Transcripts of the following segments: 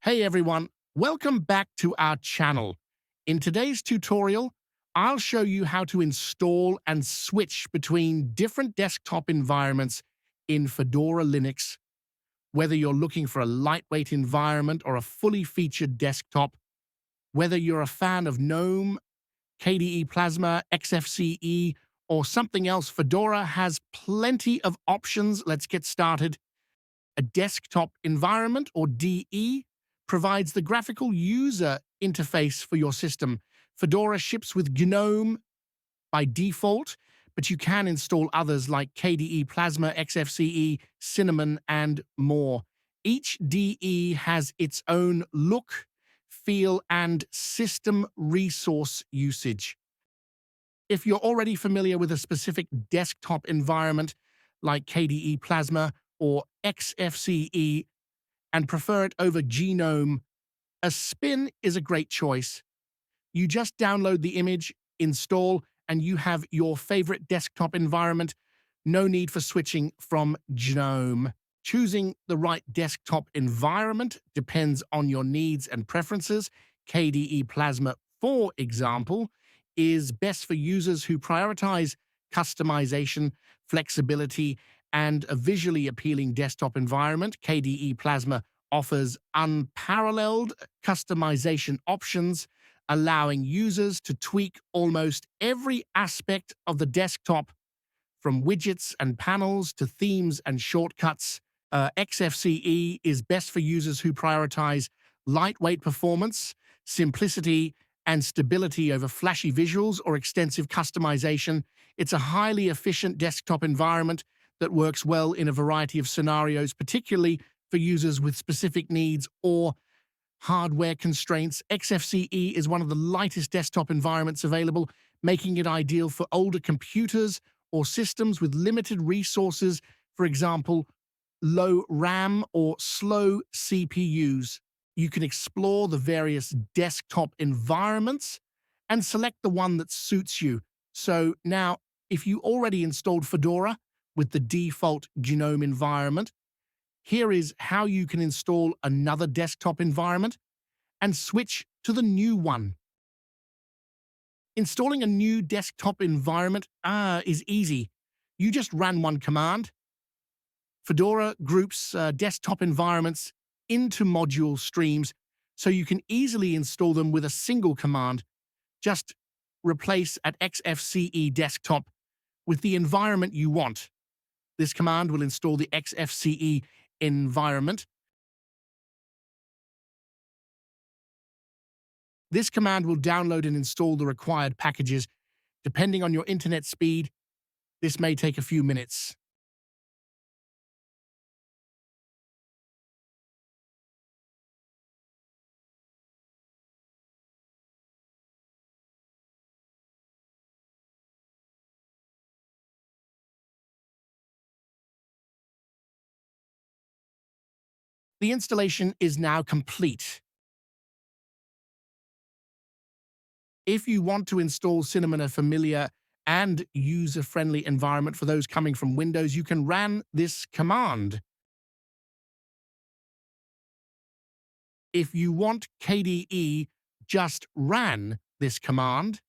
Hey everyone, welcome back to our channel. In today's tutorial, I'll show you how to install and switch between different desktop environments in Fedora Linux. Whether you're looking for a lightweight environment or a fully featured desktop, whether you're a fan of GNOME, KDE Plasma, XFCE, or something else, Fedora has plenty of options. Let's get started. A desktop environment, or DE, provides the graphical user interface for your system. Fedora ships with GNOME by default, but you can install others like KDE Plasma, XFCE, Cinnamon, and more. Each DE has its own look, feel, and system resource usage. If you're already familiar with a specific desktop environment like KDE Plasma or XFCE and prefer it over GNOME, a spin is a great choice. You just download the image, install, and you have your favorite desktop environment. No need for switching from GNOME. Choosing the right desktop environment depends on your needs and preferences. KDE Plasma, for example, is best for users who prioritize customization, flexibility, and a visually appealing desktop environment. KDE Plasma offers unparalleled customization options, allowing users to tweak almost every aspect of the desktop, from widgets and panels to themes and shortcuts. XFCE is best for users who prioritize lightweight performance, simplicity, and stability over flashy visuals or extensive customization. It's a highly efficient desktop environment that works well in a variety of scenarios, particularly for users with specific needs or hardware constraints. XFCE is one of the lightest desktop environments available, making it ideal for older computers or systems with limited resources, for example, low RAM or slow CPUs. You can explore the various desktop environments and select the one that suits you. So now, if you already installed Fedora with the default GNOME environment, here is how you can install another desktop environment and switch to the new one. Installing a new desktop environment is easy. You just run one command. Fedora groups desktop environments into module streams, so you can easily install them with a single command. Just replace at XFCE desktop with the environment you want. This command will install the XFCE environment. This command will download and install the required packages. Depending on your internet speed, this may take a few minutes. The installation is now complete. If you want to install Cinnamon, a familiar and user-friendly environment for those coming from Windows, you can run this command. If you want KDE, just run this command.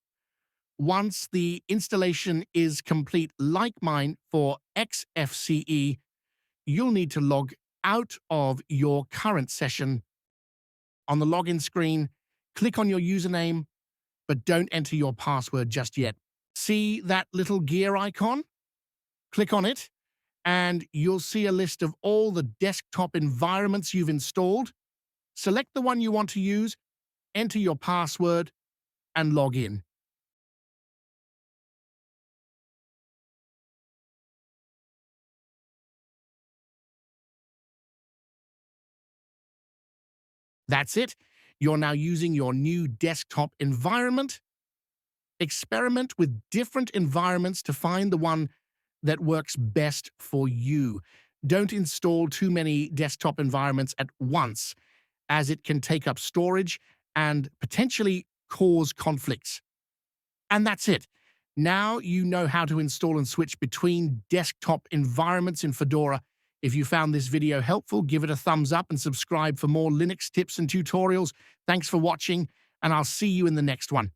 Once the installation is complete, like mine for XFCE, you'll need to log out of your current session. On the login screen, click on your username, but don't enter your password just yet. See that little gear icon? Click on it, and you'll see a list of all the desktop environments you've installed. Select the one you want to use, enter your password, and log in. That's it. You're now using your new desktop environment. Experiment with different environments to find the one that works best for you. Don't install too many desktop environments at once, as it can take up storage and potentially cause conflicts. And that's it. Now you know how to install and switch between desktop environments in Fedora. If you found this video helpful, give it a thumbs up and subscribe for more Linux tips and tutorials. Thanks for watching, and I'll see you in the next one.